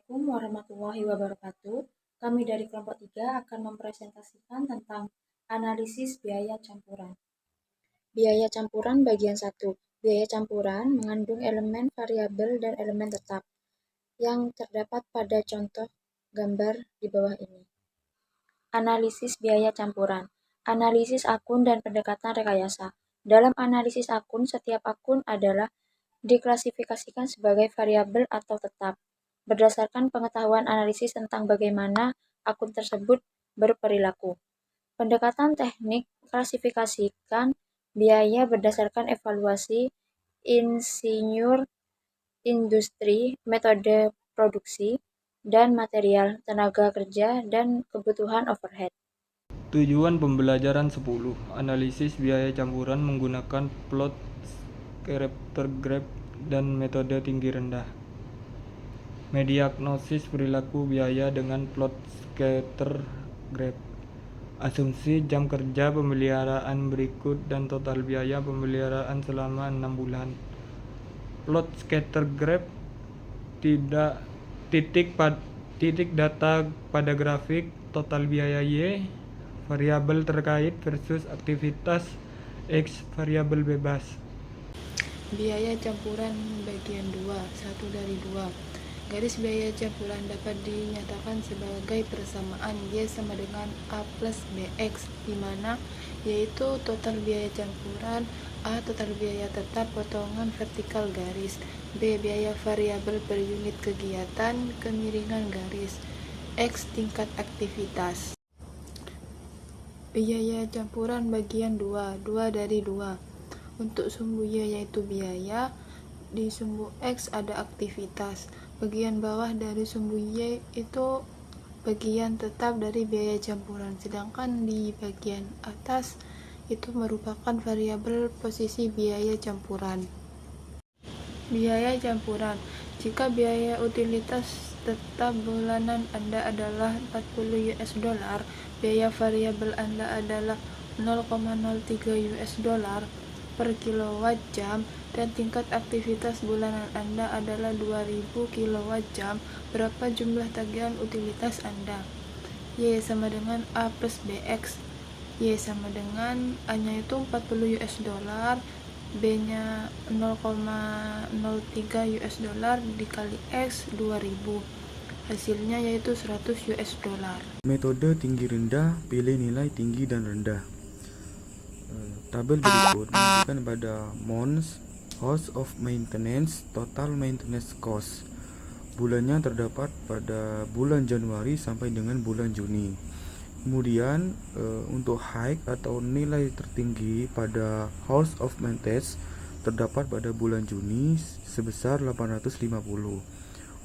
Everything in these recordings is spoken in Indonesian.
Assalamualaikum warahmatullahi wabarakatuh. Kami dari kelompok 3 akan mempresentasikan tentang analisis biaya campuran. Biaya campuran bagian 1. Biaya campuran mengandung elemen variabel dan elemen tetap yang terdapat pada contoh gambar di bawah ini. Analisis biaya campuran. Analisis akun dan pendekatan rekayasa. Dalam analisis akun, setiap akun adalah diklasifikasikan sebagai variabel atau tetap, berdasarkan pengetahuan analisis tentang bagaimana akun tersebut berperilaku. Pendekatan teknik klasifikasikan biaya berdasarkan evaluasi insinyur industri, metode produksi, dan material, tenaga kerja, dan kebutuhan overhead. Tujuan pembelajaran 10. Analisis biaya campuran menggunakan plot character graph dan metode tinggi rendah. Mendiagnosis perilaku biaya dengan plot scatter graph. Asumsi jam kerja pemeliharaan berikut dan total biaya pemeliharaan selama 6 bulan. Plot scatter graph titik data pada grafik, total biaya Y, variabel terkait versus aktivitas X, variabel bebas. Biaya campuran bagian 2, 1 dari 2. Garis biaya campuran dapat dinyatakan sebagai persamaan Y sama dengan A plus BX, di mana Y itu total biaya campuran, A total biaya tetap potongan vertikal garis, B biaya variabel per unit kegiatan kemiringan garis, X tingkat aktivitas. Biaya campuran bagian 2, 2 dari 2. Untuk sumbu Y yaitu biaya, di sumbu X ada aktivitas. Bagian bawah dari sumbu Y itu bagian tetap dari biaya campuran, sedangkan di bagian atas itu merupakan variabel posisi biaya campuran. Biaya campuran. Jika biaya utilitas tetap bulanan Anda adalah 40 US dollar, biaya variabel Anda adalah 0,03 US dollar per kilowatt jam, dan tingkat aktivitas bulanan Anda adalah 2000 kilowatt jam. Berapa jumlah tagihan utilitas Anda? Y sama dengan A plus BX. Y sama dengan A-nya itu 40 US dollar, B-nya 0,03 US dollar dikali X 2000. Hasilnya yaitu 100 US dollar. Metode tinggi rendah, pilih nilai tinggi dan rendah. Tabel berikut menunjukkan pada months, cost of maintenance, total maintenance cost. Bulannya terdapat pada bulan Januari sampai dengan bulan Juni. Kemudian untuk high atau nilai tertinggi pada house of maintenance terdapat pada bulan Juni sebesar 850.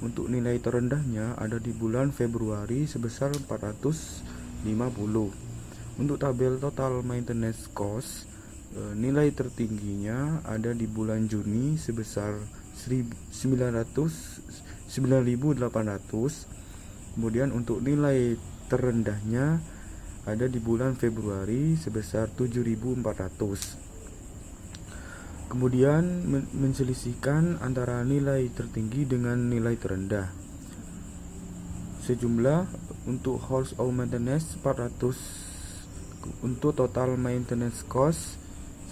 Untuk nilai terendahnya ada di bulan Februari sebesar 450. Untuk tabel total maintenance cost, nilai tertingginya ada di bulan Juni sebesar 9.800. Kemudian untuk nilai terendahnya ada di bulan Februari sebesar 7.400. Kemudian menselisihkan antara nilai tertinggi dengan nilai terendah. Sejumlah untuk house of maintenance 400, untuk total maintenance cost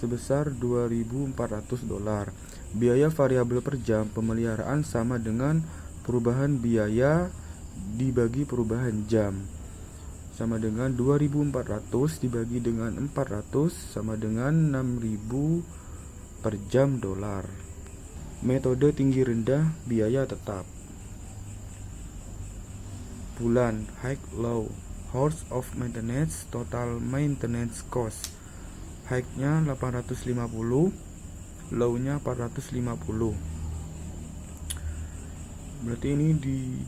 sebesar 2.400 dolar. Biaya variabel per jam pemeliharaan sama dengan perubahan biaya dibagi perubahan jam, sama dengan 2.400 dibagi dengan 400 sama dengan 6.000 per jam dolar. Metode tinggi rendah biaya tetap. Bulan high low, hours of maintenance, total maintenance cost. High-nya 850, low-nya 450. Berarti ini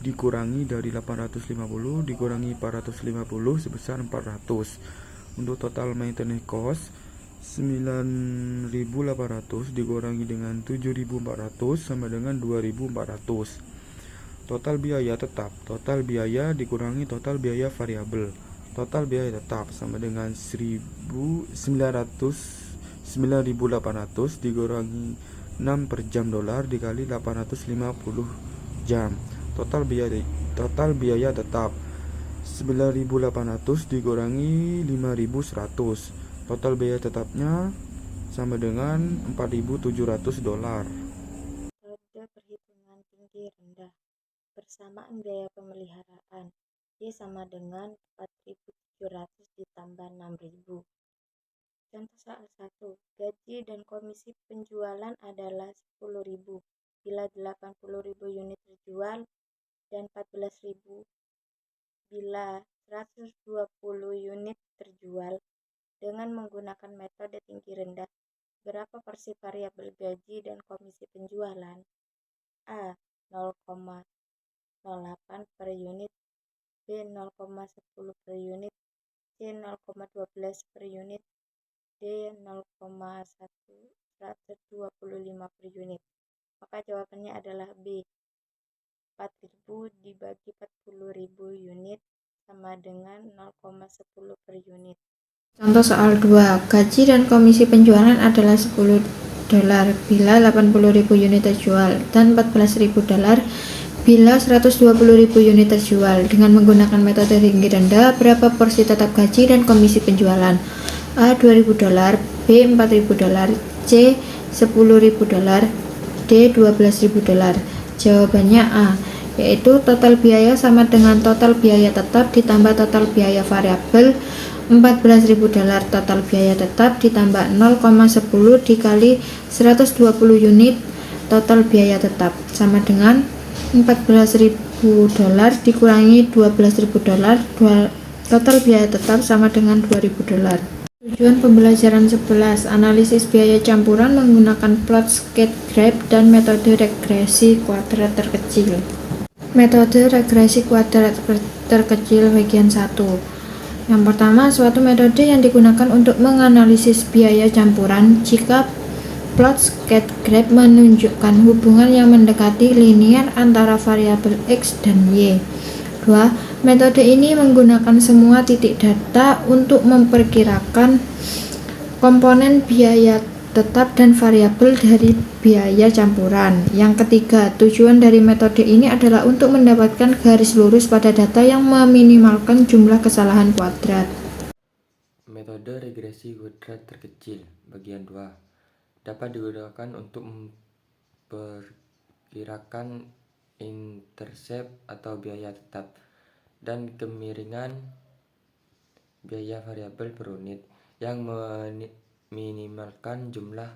dikurangi dari 850 dikurangi 450 sebesar 400. Untuk total maintenance cost 9.800 dikurangi dengan 7.400 sama dengan 2.400. Total biaya tetap, total biaya dikurangi total biaya variabel. Total biaya tetap sama dengan 9.800 dikurangi 6 per jam dolar dikali 850 jam. Total biaya tetap 9.800 dikurangi 5.100. Total biaya tetapnya sama dengan $4.700. Metode perhitungan tinggi rendah. Persamaan biaya pemeliharaan Y sama dengan 4.700 ditambah 6.000. Contoh soal 1. Gaji dan komisi penjualan adalah 10.000 bila 80.000 unit terjual dan 14.000 bila 120 unit terjual. Dengan menggunakan metode tinggi rendah, berapa porsi variabel gaji dan komisi penjualan? A. 0,08 per unit, B. 0,10 per unit, C. 0,12 per unit, D. 0,125 per unit. Maka jawabannya adalah B. 4.000 dibagi 40.000 unit sama dengan 0,10 per unit. Contoh soal 2. Gaji dan komisi penjualan adalah $10 bila 80.000 unit terjual dan $14.000 bila 120.000 unit terjual. Dengan menggunakan metode tinggi rendah, berapa porsi tetap gaji dan komisi penjualan? A. $2.000, B. $4.000, C. $10.000, D. $12.000. Jawabannya A, yaitu total biaya sama dengan total biaya tetap ditambah total biaya variabel. $14.000 total biaya tetap ditambah 0,10 dikali 120 unit total biaya tetap sama dengan $14.000 dikurangi $12.000 total biaya tetap sama dengan $2.000. Tujuan pembelajaran 11. Analisis biaya campuran menggunakan plot skate graph dan metode regresi kuadrat terkecil. Metode regresi kuadrat terkecil bagian 1. Yang pertama, suatu metode yang digunakan untuk menganalisis biaya campuran jika plot skate graph menunjukkan hubungan yang mendekati linear antara variabel X dan Y. 2. Metode ini menggunakan semua titik data untuk memperkirakan komponen biaya tetap dan variabel dari biaya campuran. Yang ketiga, tujuan dari metode ini adalah untuk mendapatkan garis lurus pada data yang meminimalkan jumlah kesalahan kuadrat. Metode regresi kuadrat terkecil bagian 2 dapat digunakan untuk memperkirakan intercept atau biaya tetap dan kemiringan biaya variabel per unit yang minimalkan jumlah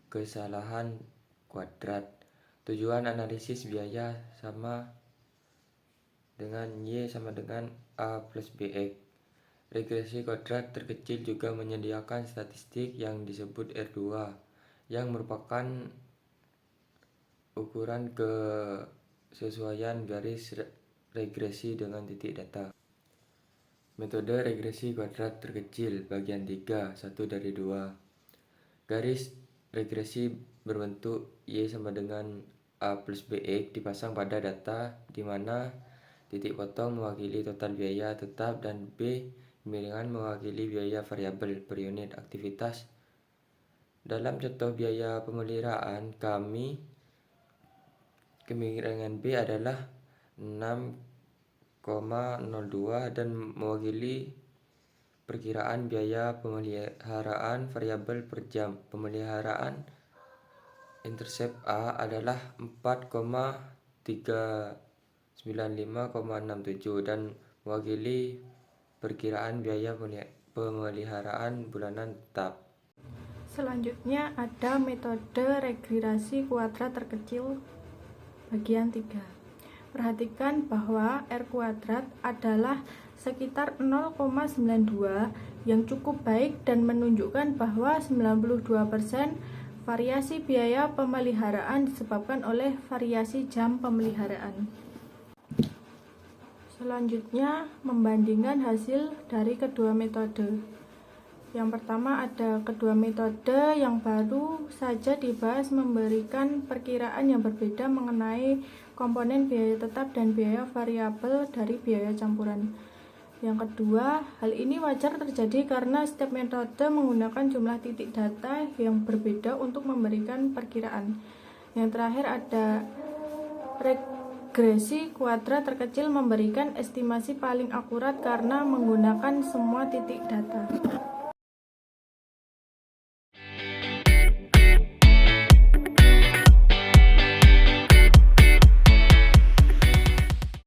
kesalahan kuadrat. Tujuan analisis biaya sama dengan Y sama dengan A plus BX. Regresi kuadrat terkecil juga menyediakan statistik yang disebut R2 yang merupakan ukuran kesesuaian garis regresi dengan titik data. Metode regresi kuadrat terkecil bagian 3 1 dari 2. Garis regresi berbentuk Y sama dengan A plus BX dipasang pada data di mana titik potong mewakili total biaya tetap dan B kemiringan mewakili biaya variabel per unit aktivitas. Dalam contoh biaya pemeliharaan kemiringan B adalah 6,02 dan mewakili perkiraan biaya pemeliharaan variabel per jam. Pemeliharaan intercept A adalah 4,395,67 dan mewakili perkiraan biaya pemeliharaan bulanan tetap. Selanjutnya ada metode regresi kuadrat terkecil bagian 3. Perhatikan bahwa R kuadrat adalah sekitar 0,92 yang cukup baik dan menunjukkan bahwa 92% variasi biaya pemeliharaan disebabkan oleh variasi jam pemeliharaan. Selanjutnya, membandingkan hasil dari kedua metode. Yang pertama ada kedua metode yang baru saja dibahas memberikan perkiraan yang berbeda mengenai komponen biaya tetap dan biaya variabel dari biaya campuran. Yang kedua, hal ini wajar terjadi karena setiap metode menggunakan jumlah titik data yang berbeda untuk memberikan perkiraan. Yang terakhir ada Regresi kuadrat terkecil memberikan estimasi paling akurat karena menggunakan semua titik data.